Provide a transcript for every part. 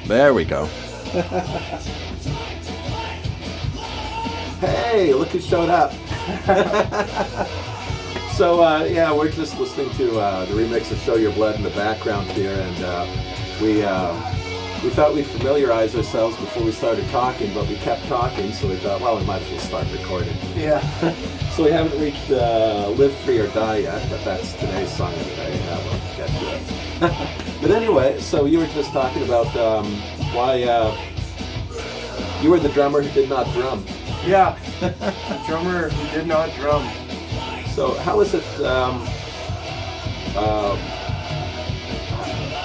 There we go. Hey, look who showed up. So, yeah, we're just listening to the remix of Show Your Blood in the background here, and we thought we'd familiarize ourselves before we started talking, but we kept talking, so we thought, well, we might as well start recording. Yeah. So we haven't reached Live Free or Die yet, but that's today's song of the day. We'll get to it. But anyway, so you were just talking about why you were the drummer who did not drum. Yeah, the drummer who did not drum. So how is it,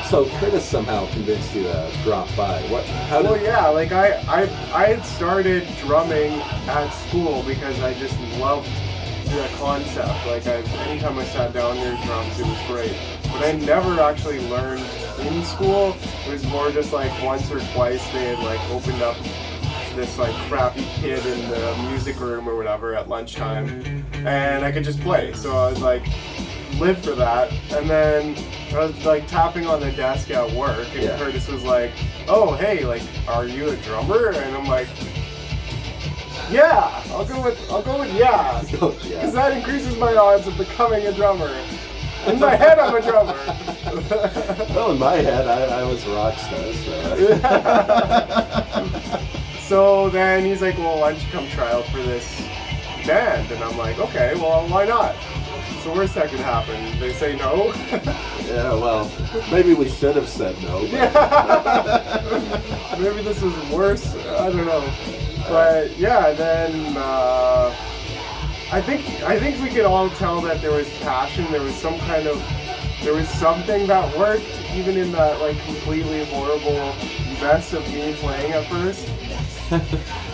so Curtis somehow convinced you to drop by. Well, yeah, like I had started drumming at school because I just loved the concept. Like anytime I sat down near drums, it was great. But I never actually learned in school. It was more just like once or twice they had like opened up this like crappy kid in the music room or whatever at lunchtime, and I could just play. So I was like, live for that. And then I was like tapping on the desk at work, and yeah. Curtis was like, "Oh, hey, like, are you a drummer?" And I'm like, "Yeah, I'll go with yeah, because that increases my odds of becoming a drummer." In my head, I'm a drummer. Well, in my head, I was a rock star. So. So then he's like, "Well, why don't you come try out for this band?" And I'm like, "Okay, well, why not?" So worst that could happen, they say no. Yeah, well, maybe we should have said no. Yeah. Maybe this was worse. I don't know. But yeah, then I think we could all tell that there was passion. There was something that worked, even in that like completely horrible mess of me playing at first.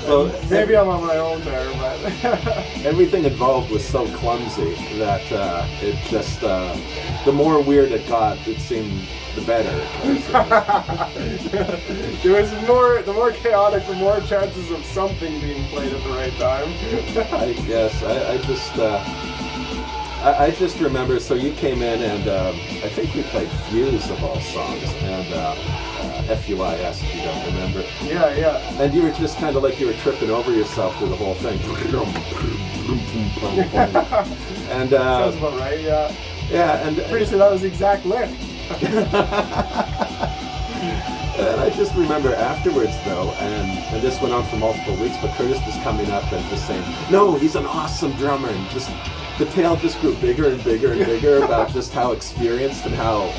Well, maybe I'm on my own there, but everything involved was so clumsy that it just the more weird it got, it seemed the better. There was the more chaotic, the more chances of something being played at the right time. I guess I just remember. So you came in and I think we played Fuse of all songs and. FUIS, if you don't remember. Yeah. And you were just kind of like you were tripping over yourself through the whole thing. And sounds about right, yeah. Yeah, and pretty sure that was the exact lick. And I just remember afterwards, though, and this went on for multiple weeks, but Curtis was coming up and just saying, "No, he's an awesome drummer," and just the tale just grew bigger and bigger and bigger about just how experienced and how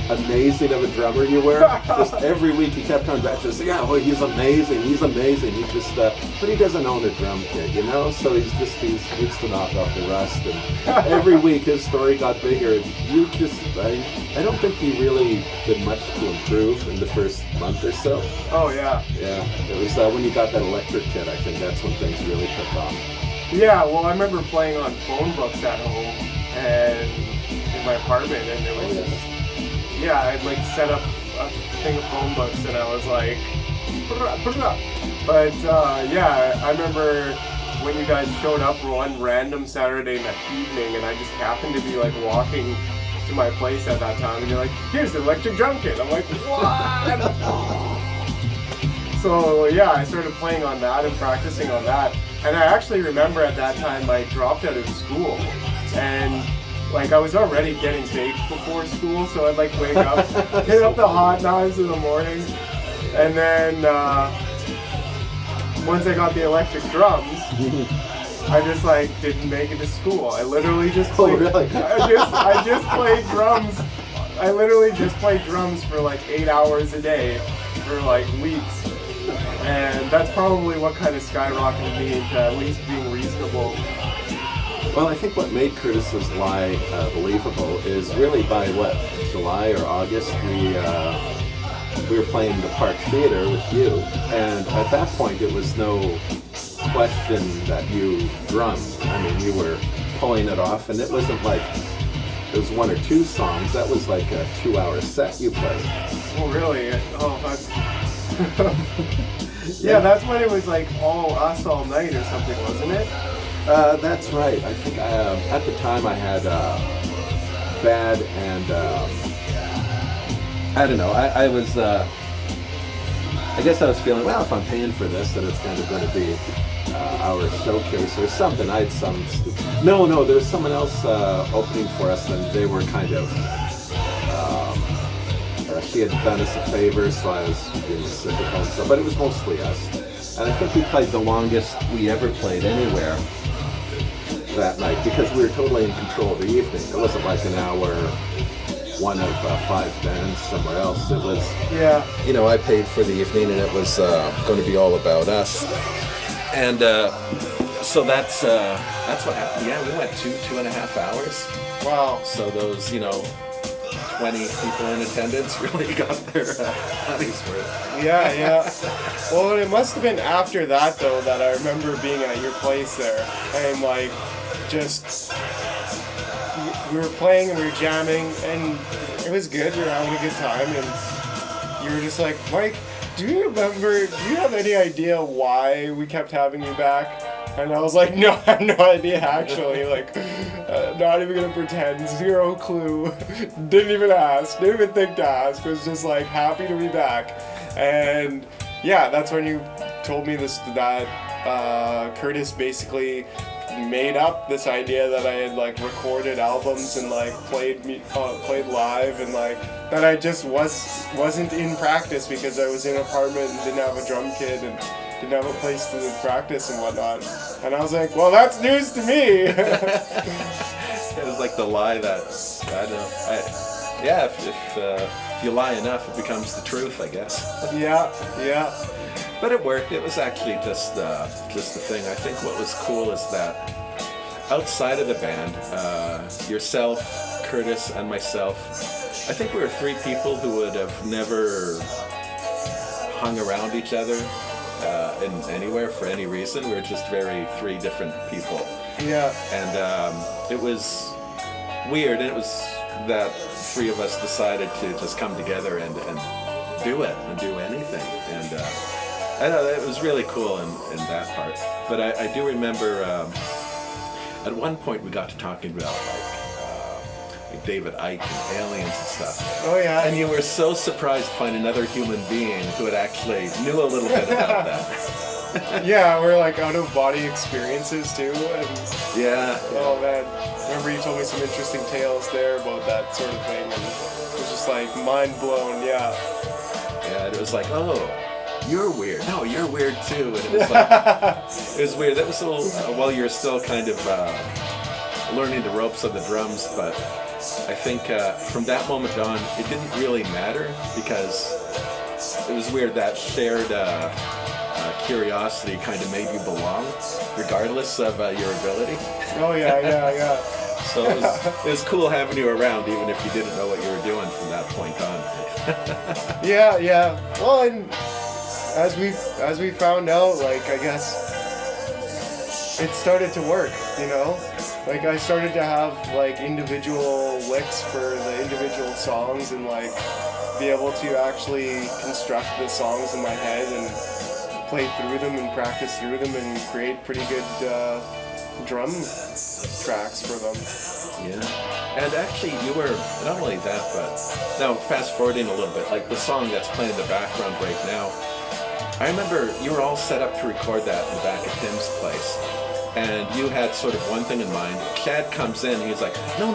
amazing of a drummer you were. Just every week he kept coming back to say, "Yeah, well, he's amazing. He just, but he doesn't own a drum kit, you know. So he needs to knock off the rust." And every week his story got bigger. And you just, I don't think you really did much to improve in the first month or so. Oh yeah. Yeah, it was when you got that electric kit. I think that's when things really took off. Yeah, well, I remember playing on phone books at home and in my apartment, and it was just. Yeah, I'd like set up a thing of phone books and I was like, but yeah, I remember when you guys showed up one random Saturday evening and I just happened to be like walking to my place at that time and you're like, "Here's the electric drum kit." I'm like, "What?" So yeah, I started playing on that and practicing on that. And I actually remember at that time I dropped out of school and like I was already getting baked before school, so I'd like wake up, hit up the hot knives in the morning, and then once I got the electric drums, I just like didn't make it to school. I literally just played. Oh, really? I just played drums. I literally just played drums for like 8 hours a day for like weeks, and that's probably what kind of skyrocketed me into at least being reasonable. Well, I think what made Curtis's lie believable is really by July or August we were playing the Park Theater with you, and at that point it was no question that you drummed. I mean, you were pulling it off, and it wasn't like it was one or two songs. That was like a 2-hour set you played. Oh, really? Oh, that's... Yeah, that's when it was like all us all night or something, wasn't it? That's right. I think at the time I had Bad and I don't know. I was I guess I was feeling, well, if I'm paying for this, then it's kind of going to be our showcase or something. I had some... No, there was someone else opening for us, and they were kind of... she had done us a favor, so I was being reciprocal and stuff, but it was mostly us. And I think we played the longest we ever played anywhere that night, because we were totally in control of the evening. It wasn't like an hour, one of 5 bands somewhere else. It was, you know, I paid for the evening, and it was going to be all about us. And so that's what happened. Yeah, we went 2.5 hours. Wow. So those, 20 people in attendance really got their money's worth. Yeah. Well, it must have been after that, though, that I remember being at your place there. And, like, just... We were playing and we were jamming, and it was good. We were having a good time, and you were just like, Mike, do you have any idea why we kept having you back? And I was like, no, I have no idea, actually. Like, not even gonna pretend. 0 clue. Didn't even ask. Didn't even think to ask. Was just like, happy to be back. And yeah, that's when you told me that Curtis basically made up this idea that I had like recorded albums and like played live, and like that I just wasn't in practice because I was in an apartment and didn't have a drum kit and didn't have a place to practice and whatnot. And I was like, well, that's news to me. It was like the lie that, I don't know, if you lie enough, it becomes the truth, I guess. Yeah. But it worked. It was actually just the thing. I think what was cool is that outside of the band, yourself, Curtis, and myself, I think we were 3 people who would have never hung around each other in anywhere for any reason. We were just 3 different people. Yeah. And it was weird, and it was that 3 of us decided to just come together and do it and do anything. And I know it was really cool in that part. But I do remember at one point we got to talking about like David Icke and aliens and stuff. Oh yeah. And you were so surprised to find another human being who had actually knew a little bit about that. Yeah, we're like out of body experiences too. And yeah. Oh man, remember you told me some interesting tales there about that sort of thing, and it was just like mind blown. Yeah. Yeah, it was like, oh, you're weird. No, you're weird too. And it was like, it was weird. That was a little, while you're still kind of learning the ropes of the drums, but I think from that moment on, it didn't really matter, because it was weird, that shared curiosity kind of made you belong, regardless of your ability. Oh yeah. So it was cool having you around, even if you didn't know what you were doing from that point on. Yeah. Well, and as we found out, like, I guess it started to work, Like, I started to have like individual licks for the individual songs, and like be able to actually construct the songs in my head and play through them and practice through them and create pretty good drum tracks for them. Yeah. And actually, you were not only that, but now fast forwarding a little bit, like the song that's playing in the background right now, I remember you were all set up to record that in the back of Tim's place. And you had sort of one thing in mind. Chad comes in, he's like, no,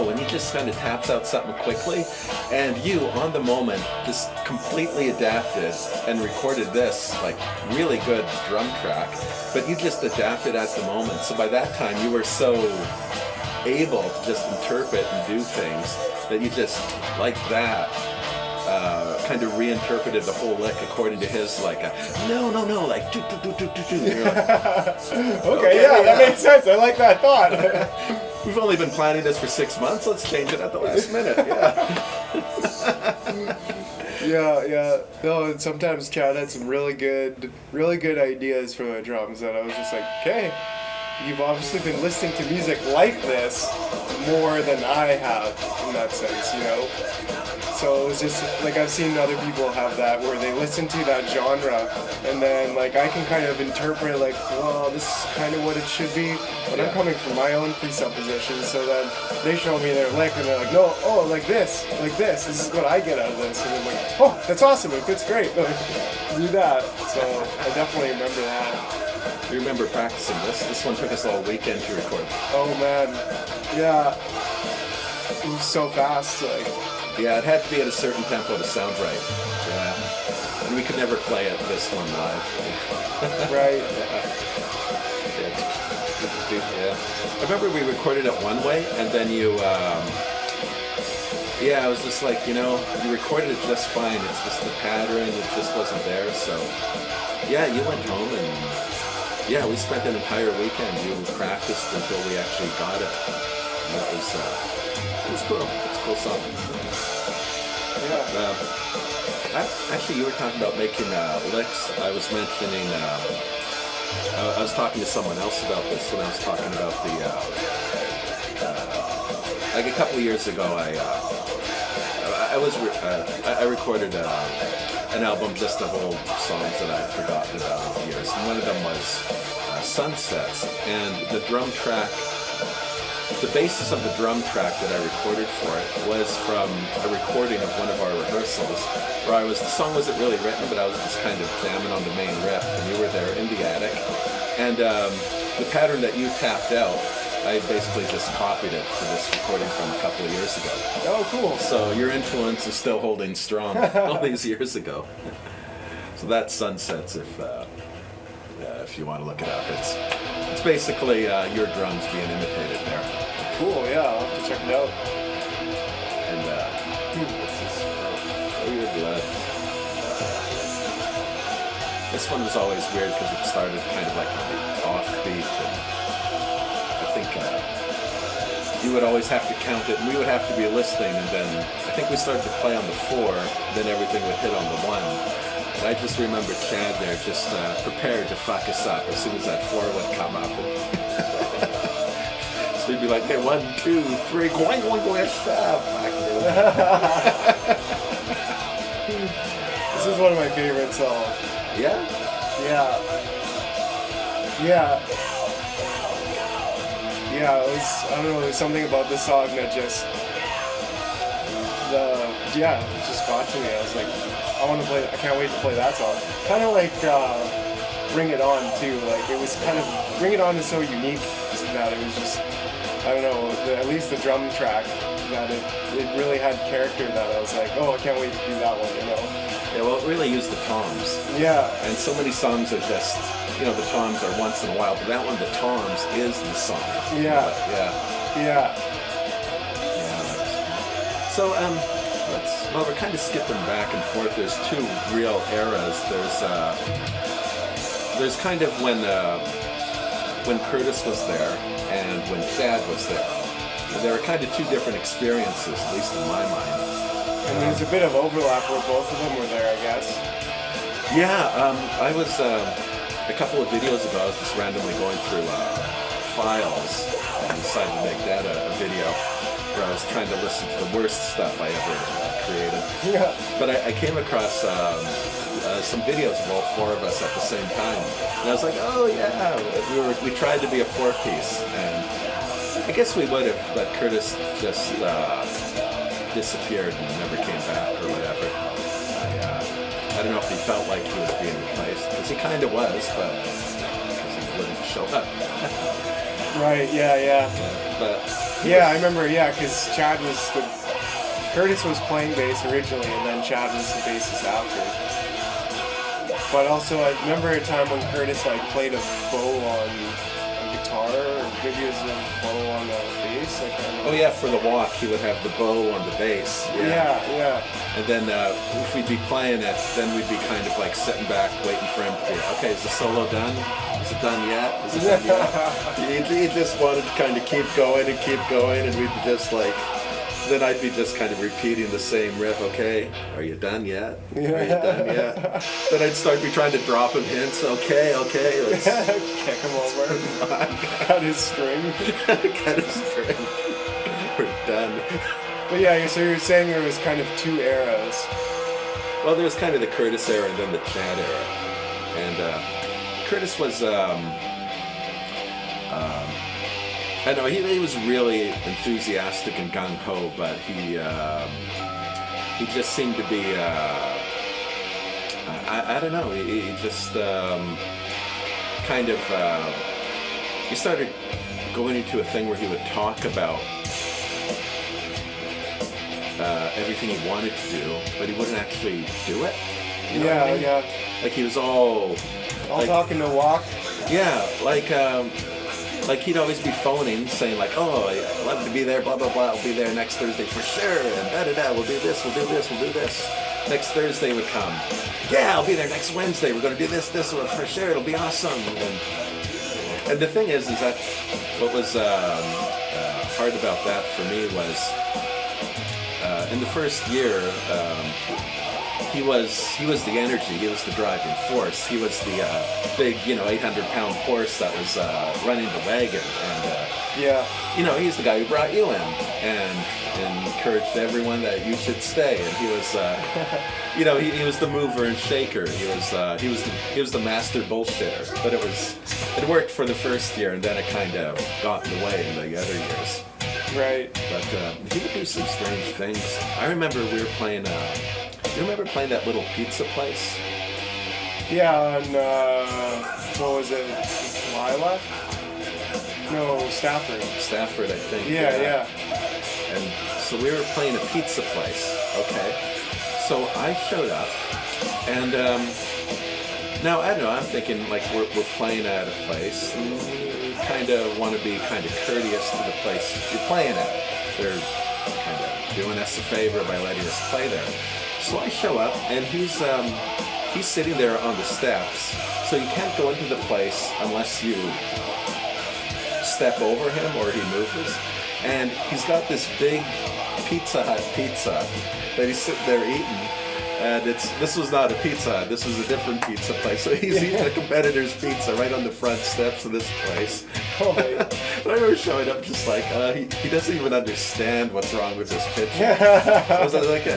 and he just kind of taps out something quickly. And you, on the moment, just completely adapted and recorded this, like, really good drum track. But you just adapted at the moment. So by that time, you were so able to just interpret and do things that you just, like that, kind of reinterpreted the whole lick according to his, like, no, like, do. You're like, okay, that makes sense. I like that thought. We've only been planning this for 6 months. Let's change it at the last minute. Yeah. Yeah. No, and sometimes Chad had some really good ideas for the drums that I was just like, okay, you've obviously been listening to music like this more than I have in that sense, So it was just like I've seen other people have that where they listen to that genre and then like I can kind of interpret like, well, this is kind of what it should be, but I'm coming from my own presuppositions. So then they show me their lick and they're like, no, oh, like this is what I get out of this. And I'm like, oh, that's awesome, it fits great. Like, do that. So I definitely remember that. You remember practicing this? This one took us all weekend to record. Oh man, yeah. It was so fast, like. Yeah, it had to be at a certain tempo to sound right. Yeah. And we could never play it this one live. Right. Yeah. I remember we recorded it one way, and then you, I was just like, you recorded it just fine. It's just the pattern, it just wasn't there. So, yeah, you went home and, we spent an entire weekend. You practiced until we actually got it. And that was, it was cool. It's a cool song. Yeah. Actually, you were talking about making licks. I was mentioning, I was talking to someone else about this when I was talking about the, like a couple of years ago, I recorded an album just of old songs that I'd forgotten about over the years. And one of them was Sunsets, and the drum track. The basis of the drum track that I recorded for it was from a recording of one of our rehearsals where the song wasn't really written, but I was just kind of jamming on the main riff, and you were there in the attic. And the pattern that you tapped out, I basically just copied it for this recording from a couple of years ago. Oh, cool. So your influence is still holding strong all these years ago. So that's Sunsets, if you want to look it up. It's basically your drums being imitated there. Cool, yeah, I'll have to check it out. And, what's this? Oh, your blood. This one was always weird because it started kind of like offbeat. And I think you would always have to count it, and we would have to be listening, and then I think we started to play on the 4, then everything would hit on the 1. And I just remember Chad there just prepared to fuck us up as soon as that 4 would come up. So he'd be like, hey, 1, 2, 3, going, stop. This is one of my favorite songs. Yeah? Yeah. Yeah, it was, I don't know, there's something about this song that just got to me. I was like, I can't wait to play that song. Kind of like Bring It On too. Like it was kind of, Bring It On is so unique that it was just, I don't know, at least the drum track, that it really had character that I was like, oh, I can't wait to do that one, Yeah, well, it really used the toms. Yeah. And so many songs are just, the toms are once in a while, but that one, the toms is the song. Yeah. Yeah. So, we're kind of skipping back and forth. There's 2 real eras. There's kind of when Curtis was there and when Chad was there. There were kind of 2 different experiences, at least in my mind. And there's a bit of overlap where both of them were there, I guess. Yeah, I was, a couple of videos ago, I was just randomly going through files and decided to make that a video where I was trying to listen to the worst stuff I ever created. Yeah. But I came across some videos of all 4 of us at the same time. And I was like, oh yeah, we tried to be a 4-piece. And I guess we would have, but Curtis just disappeared and never came back or whatever. I don't know if he felt like he was being replaced, because he kind of was, but because he wouldn't show up. Right, yeah. I remember, because Curtis was playing bass originally, and then Chad was the bassist after. But also, I remember a time when Curtis played a bow on a guitar, or maybe it was a bow on the bass. I can't remember. Oh yeah, for the walk, he would have the bow on the bass. Yeah. And then if we'd be playing it, then we'd be kind of like sitting back, waiting for him to. Okay, is the solo done? Is it done yet? He just wanted to kind of keep going, and we'd be just like. Then I'd be just kind of repeating the same riff. Okay, are you done yet? Are you done yet? Then I'd start trying to drop him hints. Okay, let's kick him over. Cut his string. Cut his string. We're done. But yeah, so you're saying there was kind of two eras. Well, there was kind of the Curtis era and then the Chad era. And Curtis was, I know he was really enthusiastic and gung ho, but he just seemed to be, I don't know, he just kind of, he started going into a thing where he would talk about everything he wanted to do, but he wouldn't actually do it. You know what I mean? Yeah. Like he was all like, talking to walk. Yeah, like he'd always be phoning, saying like, "Oh, I'd love to be there, blah blah blah. I'll be there next Thursday for sure." And da da da. We'll do this. We'll do this. We'll do this. Next Thursday would come. Yeah, I'll be there next Wednesday. We're gonna do this for sure. It'll be awesome. And the thing is that what was hard about that for me was in the first year. He was the energy. He was the driving force. He was the big, 800-pound horse that was running the wagon. And he's the guy who brought you in and encouraged everyone that you should stay. And he was, he was the mover and shaker. He was the master bullshitter. But it worked for the first year, and then it kind of got in the way in the other years. Right. But he would do some strange things. I remember we were playing. You remember playing that little pizza place? Yeah, and what was it? Lila? No, Stafford. Stafford, I think. Yeah. And so we were playing a pizza place. Okay. So I showed up, and now I don't know. I'm thinking like we're playing at a place. And you kind of want to be kind of courteous to the place you're playing at. They're kind of doing us a favor by letting us play there. So I show up, and he's sitting there on the steps. So you can't go into the place unless you step over him or he moves. And he's got this big Pizza Hut pizza that he's sitting there eating. And this was not a Pizza Hut. This was a different pizza place. So he's eating a competitor's pizza right on the front steps of this place. I remember showing up just like, he doesn't even understand what's wrong with this picture. So I was like,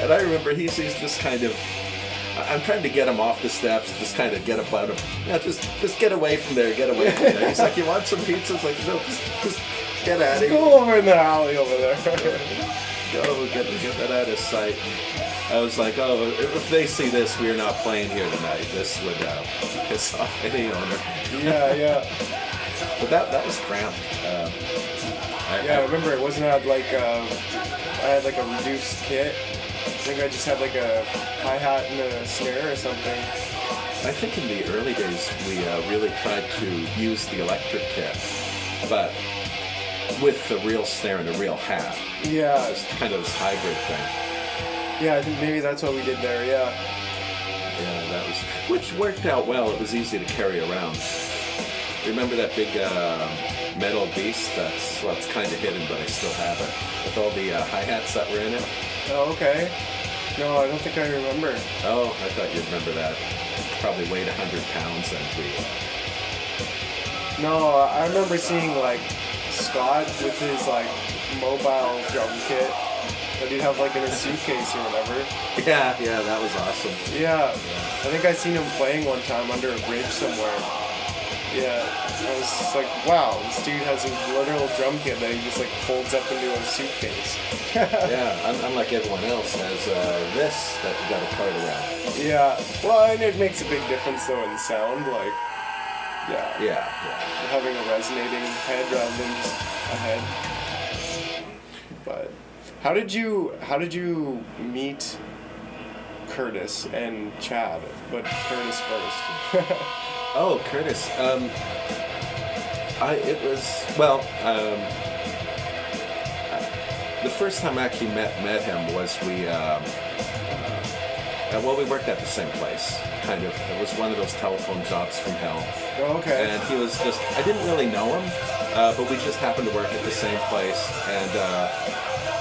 and I remember he's just kind of, I'm trying to get him off the steps, just kind of get up out of, just get away from there, get away from there. He's like, you want some pizza? It's like, no, just get out of here. Go over in the alley over there. Go, get that out of sight. I was like, oh, if they see this, we're not playing here tonight. This would piss off any owner. Yeah. But that was cramped. I remember it wasn't like I had like a reduced kit. I think I just had like a hi-hat and a snare or something. I think in the early days we really tried to use the electric kit, but with the real snare and a real hat. Yeah. It's kind of this hybrid thing. Yeah, I think maybe that's what we did there, yeah. Yeah, that was, which worked out well. It was easy to carry around. Remember that big metal beast that's kind of hidden, but I still have it, with all the hi-hats that were in it? Oh, okay. No, I don't think I remember. Oh, I thought you'd remember that. It probably weighed 100 pounds, and No, I remember seeing like Scott with his like mobile drum kit that he'd have like in a suitcase or whatever. Yeah, that was awesome. Yeah, I think I seen him playing one time under a bridge somewhere. Yeah, I was just like, wow, this dude has a literal drum kit that he just like folds up into a suitcase. Yeah, unlike everyone else has this that you got to cart around. Yeah, well, and it makes a big difference though in sound, like, yeah. Having a resonating head rather than just a head. But how did you meet Curtis and Chad? But Curtis first. Oh, Curtis. The first time I actually met him was we worked at the same place. Kind of. It was one of those telephone jobs from hell. Oh, okay. And he was just, I didn't really know him, but we just happened to work at the same place. And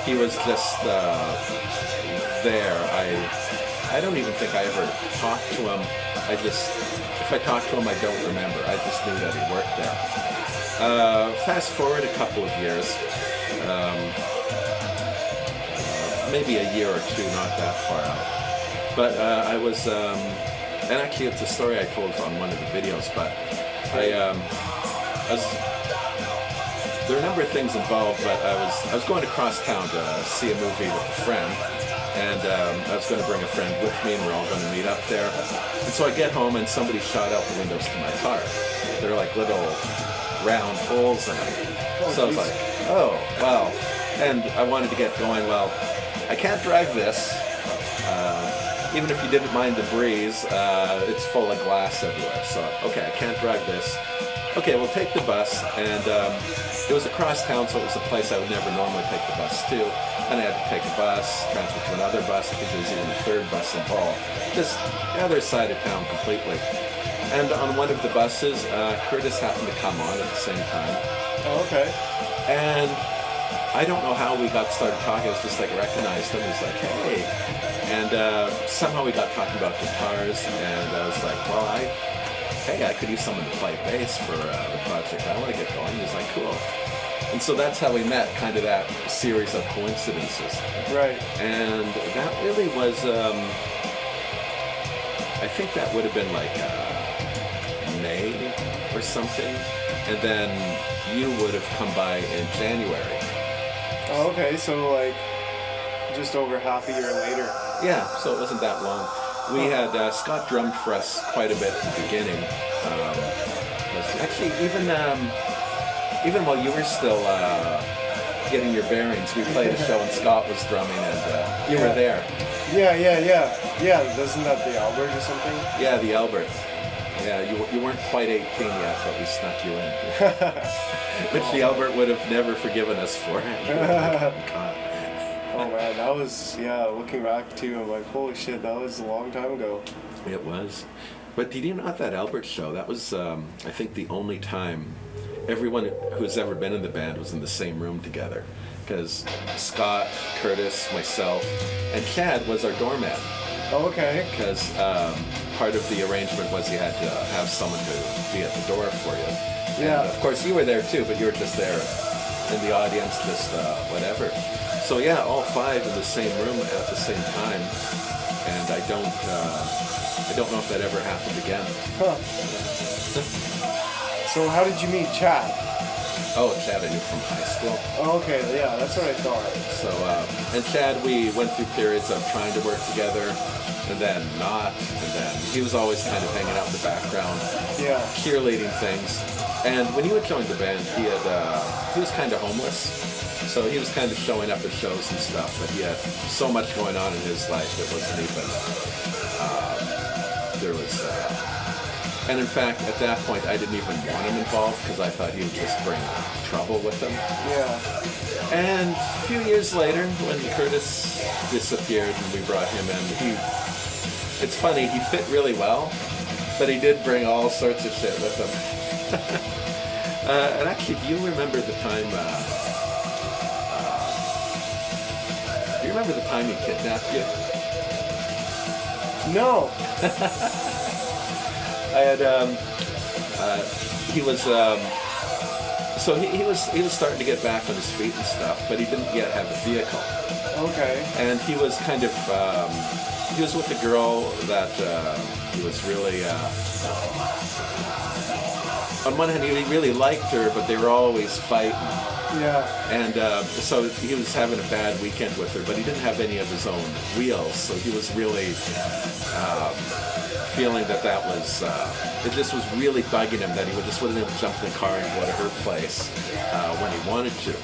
he was just there. I don't even think I ever talked to him. If I talked to him, I don't remember. I just knew that he worked there. Fast forward a couple of years. maybe a year or two, not that far out. But I was, and actually it's a story I told on one of the videos, but I was, there were a number of things involved, but I was going across town to see a movie with a friend, and I was going to bring a friend with me, and we're all going to meet up there. And so I get home, and somebody shot out the windows to my car. They're like little round holes in it. So I was like, oh, wow. And I wanted to get going. Well, I can't drive this. Even if you didn't mind the breeze, it's full of glass everywhere. So, okay, I can't drive this. Okay, we'll take the bus. And it was across town, so it was a place I would never normally take the bus to. And I had to take a bus, transfer to another bus. I think there was even a third bus involved. Just the other side of town completely. And on one of the buses, Curtis happened to come on at the same time. Oh, okay. And I don't know how we got started talking. I was just like recognized him. He was like, hey. And somehow we got talking about guitars. And I was like, well, I could use someone to play bass for the project. I want to get going. He was like, cool. And so that's how we met, kind of that series of coincidences. Right. And that really was, I think that would have been like May or something. And then you would have come by in January. Oh, okay. So like just over half a year later. Yeah, so it wasn't that long. We had Scott drummed for us quite a bit at the beginning. Actually, even while you were still getting your bearings, we played a show and Scott was drumming, and you were there. Yeah. Isn't that the Albert or something? Yeah, the Albert. Yeah, you weren't quite 18 yet, but we snuck you in. Which the Albert would have never forgiven us for. God. Oh man, that was, looking back too, I'm like, holy shit, that was a long time ago. It was. But did you know at that Albert show, that was, I think, the only time everyone who's ever been in the band was in the same room together. Because Scott, Curtis, myself, and Chad was our doorman. Oh, okay. Because part of the arrangement was you had to have someone to be at the door for you. Yeah. And of course, you were there too, but you were just there in the audience, just whatever. So yeah, all five in the same room at the same time, and I don't know if that ever happened again. Huh. So how did you meet Chad? Oh, Chad I knew from high school. Oh, okay, yeah, that's what I thought. So, and Chad, we went through periods of trying to work together, and then not, and then he was always kind of hanging out in the background, cheerleading things. And when you had joined the band, he was kind of homeless. So he was kind of showing up at shows and stuff, but he had so much going on in his life that wasn't even, and in fact, at that point, I didn't even want him involved because I thought he would just bring trouble with him. Yeah. And a few years later, when Curtis disappeared and we brought him in, it's funny, he fit really well, but he did bring all sorts of shit with him. And actually, do you remember the time, do you remember the time he kidnapped you? No. I had, he was, so he was starting to get back on his feet and stuff, but he didn't yet have a vehicle. Okay. And he was kind of, he was with a girl that he was really, on one hand he really liked her, but they were always fighting. Yeah. And so he was having a bad weekend with her, but he didn't have any of his own wheels, so he was really feeling that was, it just was really bugging him that he wouldn't even jump in the car and go to her place when he wanted to.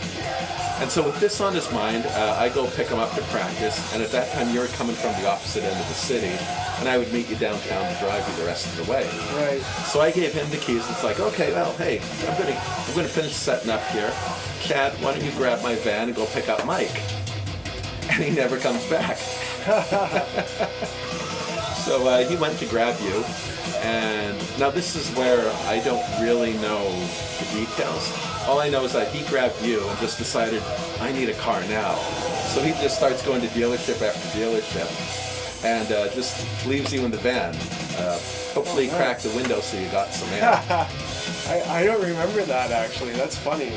And so with this on his mind, I go pick him up to practice, and at that time you were coming from the opposite end of the city, and I would meet you downtown to drive you the rest of the way. Right. So I gave him the keys, and it's like, okay, well, hey, I'm gonna finish setting up here. Chad, why don't you grab my van and go pick up Mike? And he never comes back. So he went to grab you, and now this is where I don't really know the details. All I know is that he grabbed you and just decided, I need a car now. So he just starts going to dealership after dealership, and just leaves you in the van. Hopefully he cracked the window so you got some air. I don't remember that, actually. That's funny.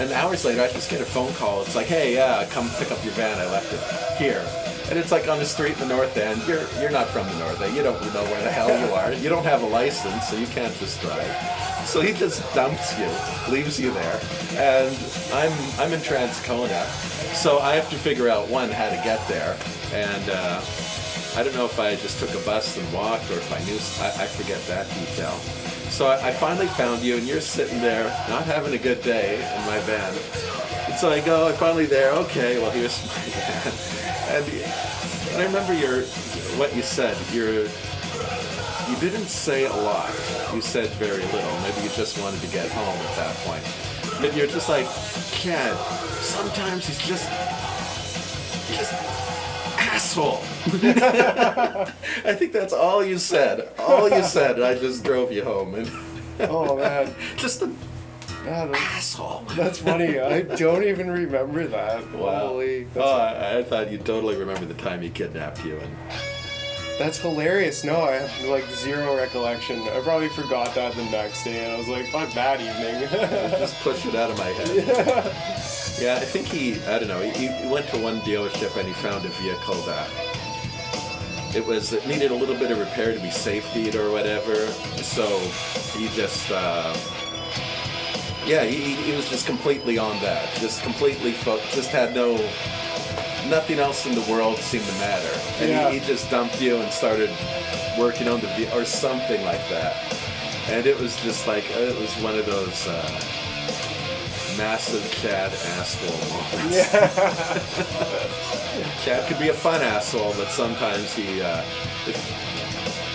And hours later, I just get a phone call. It's like, hey, yeah, come pick up your van. I left it here. And it's like on the street in the North End. You're not from the North End. You don't know where the hell you are. You don't have a license, so you can't just drive. So he just dumps you, leaves you there. And I'm in Transcona. So I have to figure out, one, how to get there. And I don't know if I just took a bus and walked or if I knew, I forget that detail. So I finally found you, and you're sitting there, not having a good day in my van. And so I go, I'm finally there, okay, well, here's my van. And I remember what you said. You didn't say a lot. You said very little. Maybe you just wanted to get home at that point. And you're just like, Ken, sometimes he's just asshole. I think that's all you said. All you said, and I just drove you home. And Oh man, just an asshole. That's funny. I don't even remember that. Wow. Holy, I thought you'd totally remember the time he kidnapped you. And that's hilarious. No, I have like zero recollection. I probably forgot that the next day, and I was like, fuck that evening. just push it out of my head. Yeah, I think he went to one dealership and he found a vehicle that it needed a little bit of repair to be safetied or whatever. So he just, he was just completely on that. Just completely just had nothing else in the world seemed to matter. And he just dumped you and started working on the vehicle or something like that. And it was just like, it was one of those massive Chad asshole moments. Yeah. Chad could be a fun asshole, but sometimes he,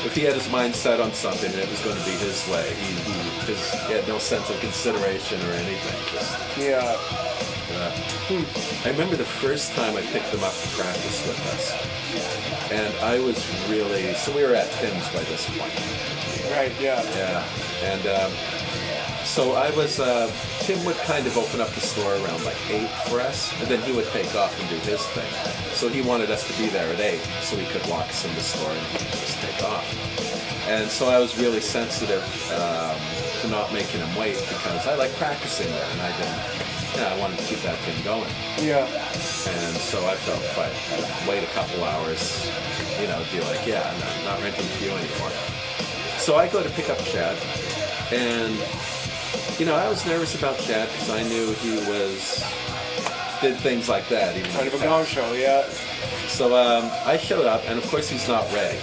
if he had his mind set on something and it was going to be his way, he had no sense of consideration or anything. I remember the first time I picked them up to practice with us, and I was really, so we were at Tim's by this point. Right, yeah. Yeah, and so I was, Tim would kind of open up the store around like 8 for us, and then he would take off and do his thing. So he wanted us to be there at 8 so we could walk us in the store and just take off. And so I was really sensitive to not making him wait because I like practicing there, and I wanted to keep that thing going. Yeah. And so I felt if I wait a couple hours, be like, yeah, I'm not renting to you anymore. So I go to pick up Chad, and I was nervous about Chad because I knew he did things like that. Even kind of a gong show, yeah. So I showed up, and of course he's not ready.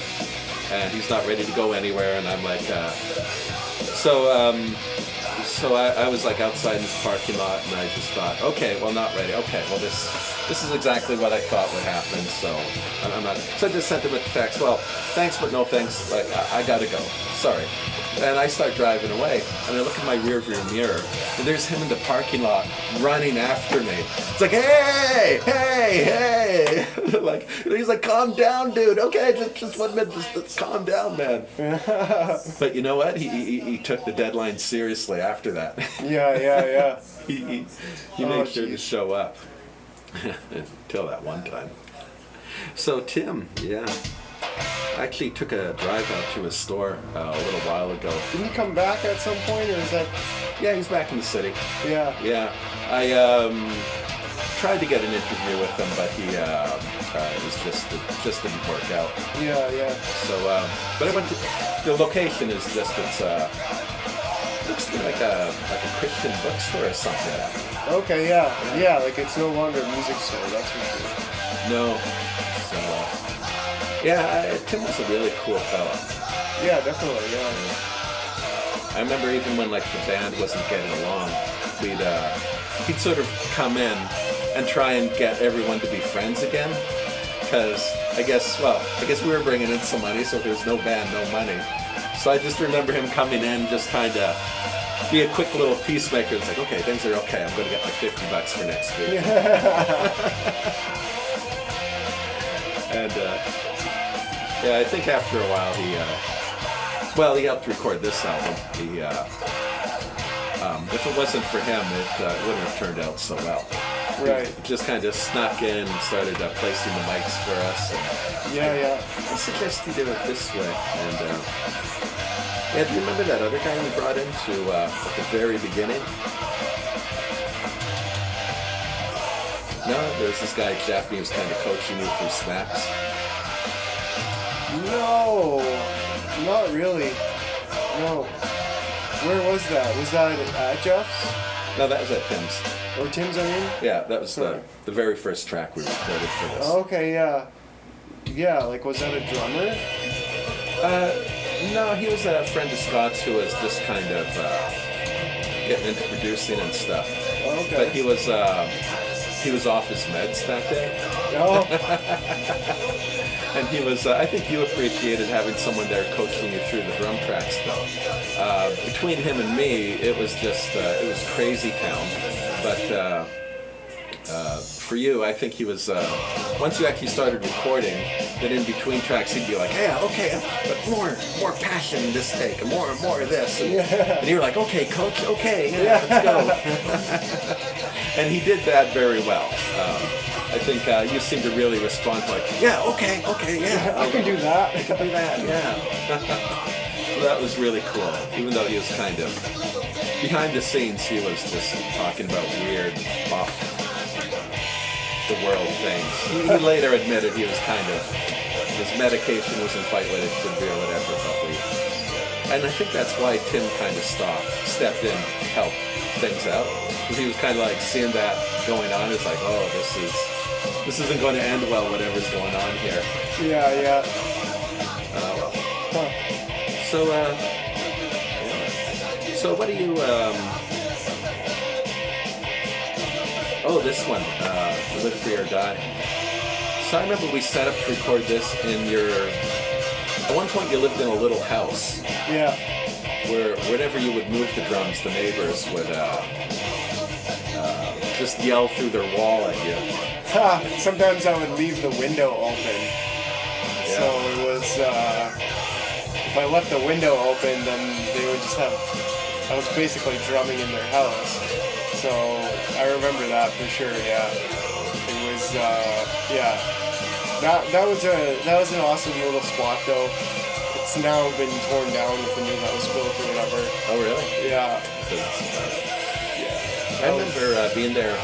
And he's not ready to go anywhere, and I'm like, so I was like outside in this parking lot, and I just thought, okay, well, not ready. Okay, well, this is exactly what I thought would happen, so I'm not. So I just sent him a text, well, thanks, but no thanks. Like, I gotta go. Sorry. And I start driving away, and I look in my rearview mirror, and there's him in the parking lot running after me. It's like, hey! Like, he's like, calm down, dude. Okay, just 1 minute, just calm down, man. But you know what? He took the deadline seriously after that. Yeah. He made sure to show up. Until that one time. So Tim, I actually took a drive out to his store a little while ago. Didn't he come back at some point, or is that? Yeah, he's back in the city. Yeah. I tried to get an interview with him, but it just didn't work out. Yeah. So, but I went to the location is just looks to me like a Christian bookstore or something. Okay, yeah. Like it's no longer a music store, that's for sure. No. So. Tim was a really cool fella. Yeah, definitely, yeah. I remember even when like the band wasn't getting along, he'd sort of come in and try and get everyone to be friends again. Because I guess we were bringing in some money, so if there was no band, no money. So I just remember him coming in, just trying to be a quick little peacemaker. It's like, okay, things are okay. I'm going to get my $50 for next week. And I think after a while he helped record this album. If it wasn't for him, it wouldn't have turned out so well. Right. He just kind of snuck in and started placing the mics for us. And yeah. I suggest you do it this way. And do you remember that other guy we brought in at the very beginning? No, there's this guy, Jeff, he was kind of coaching you through snaps. No, not really. No. Where was that? Was that at Jeff's? No, that was at Tim's. Or Tim's, I mean? Yeah, that was Sorry. the very first track we recorded for this. Okay, yeah. Yeah, like, was that a drummer? No, he was a friend of Scott's who was just kind of getting into producing and stuff. Okay. But he was off his meds that day. Oh. And he was, I think you appreciated having someone there coaching you through the drum tracks though. Between him and me, it was just, it was crazy town. But for you, I think he was, once you actually started recording, then in between tracks he'd be like, yeah, okay, but more passion in this take, and more of this. And you were like, okay, coach, okay, yeah, let's go. And he did that very well. I think you seem to really respond like, yeah, okay, yeah. I can do that. I can do that, yeah. So that was really cool. Even though he was kind of, behind the scenes, he was just talking about weird, off the world things. He later admitted he was kind of, his medication wasn't quite what it should be or whatever, and I think that's why Tim kind of stepped in to help things out. Because he was kind of like seeing that going on. It's like, oh, this isn't going to end well, whatever's going on here. Yeah. Huh. So what do you, oh, this one, Live Free or Die. So I remember we set up to record this in at one point you lived in a little house. Yeah. Where whenever you would move the drums, the neighbors would just yell through their wall at you. Sometimes I would leave the window open. Yeah. So it was, if I left the window open, then they would just have, I was basically drumming in their house. So I remember that for sure, yeah. It was, yeah. That was an awesome little spot though. It's now been torn down with the new house built or whatever. Oh, really? Yeah. I remember being there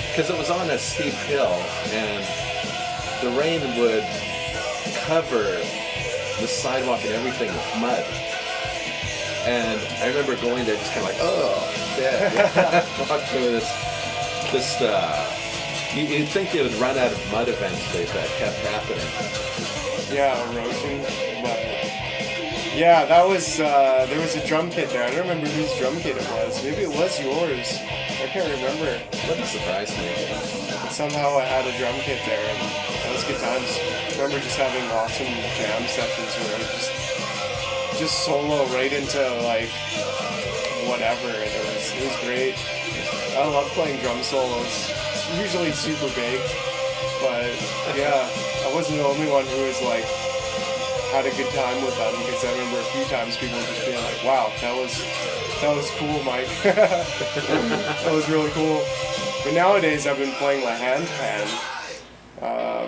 because it was on a steep hill and the rain would cover the sidewalk and everything with mud. And I remember going there just kind of like, oh, shit. Walk through this you'd think they would run out of mud eventually if that kept happening. Yeah, erosion. But yeah, that was, there was a drum kit there. I don't remember whose drum kit it was. Maybe it was yours. I can't remember. Wouldn't surprise me. But somehow I had a drum kit there, and that was good times. I remember just having awesome jam sessions where I would just solo right into like whatever, and it was great. I love playing drum solos. It's usually super big, but yeah, I wasn't the only one who was like had a good time with them, because I remember a few times people just being like, wow, that was cool, Mike. That was really cool. But nowadays I've been playing my hand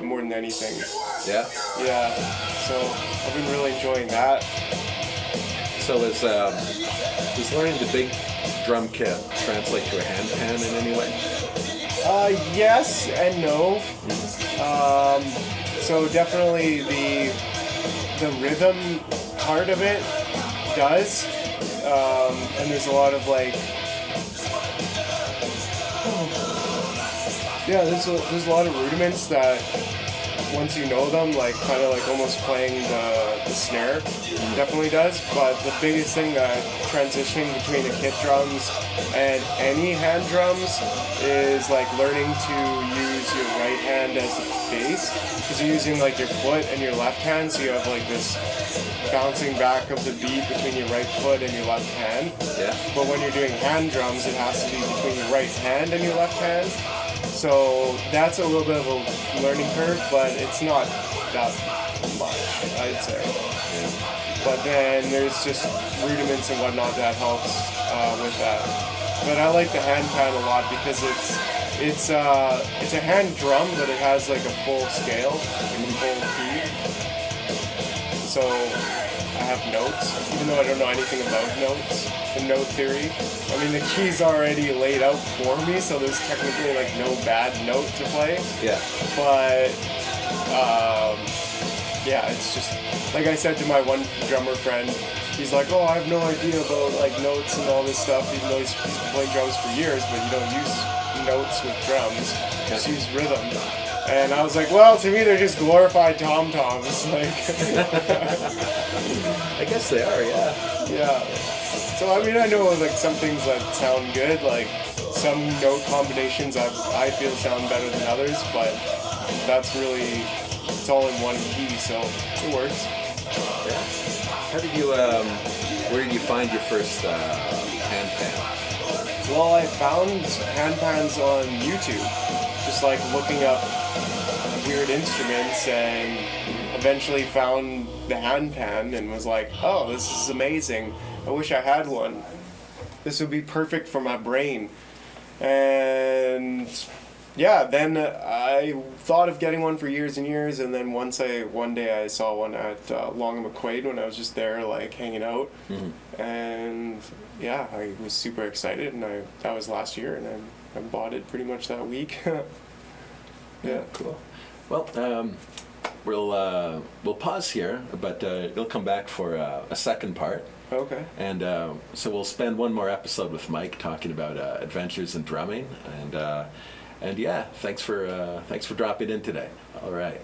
more than anything. Yeah? Yeah, so I've been really enjoying that. So is learning the big drum kit translate to a hand pan in any way? Yes and no. So definitely the rhythm part of it does, and there's a lot of like, yeah, there's a lot of rudiments that once you know them, like kind of like almost playing the snare, definitely does. But the biggest thing that transitioning between the kit drums and any hand drums is like learning to use your right hand as the bass, because you're using like your foot and your left hand, so you have like this bouncing back of the beat between your right foot and your left hand. Yeah. But when you're doing hand drums, it has to be between your right hand and your left hand. So that's a little bit of a learning curve, but it's not that much, I'd say. Yeah. But then there's just rudiments and whatnot that helps with that. But I like the hand pan a lot because it's a hand drum, but it has like a full scale, like a full key. so I have notes, even though I don't know anything about notes and note theory. I mean, the key's already laid out for me, so there's technically like no bad note to play. Yeah. But yeah, it's just like I said to my one drummer friend. He's like, oh, I have no idea about like notes and all this stuff, even though he's been playing drums for years, but you don't use notes with drums, just use rhythm. And I was like, well, to me they're just glorified tom-toms. Like, I guess they are, yeah. yeah. So I mean, I know like some things that sound good, like some note combinations I feel sound better than others, but that's really, it's all in one key, so it works. Yeah. How did you, where did you find your first hand pan? Well, I found hand pans on YouTube, just like looking up weird instruments, and eventually found the hand pan and was like, oh, this is amazing. I wish I had one. This would be perfect for my brain. And yeah, then I thought of getting one for years and years, and then one day I saw one at Long and McQuaid when I was just there like hanging out, and yeah, I was super excited, and that was last year, and I bought it pretty much that week. Yeah, cool. Well, we'll pause here, but you'll come back for a second part. Okay. And so we'll spend one more episode with Mike talking about adventures in drumming, and yeah, thanks for dropping in today. All right.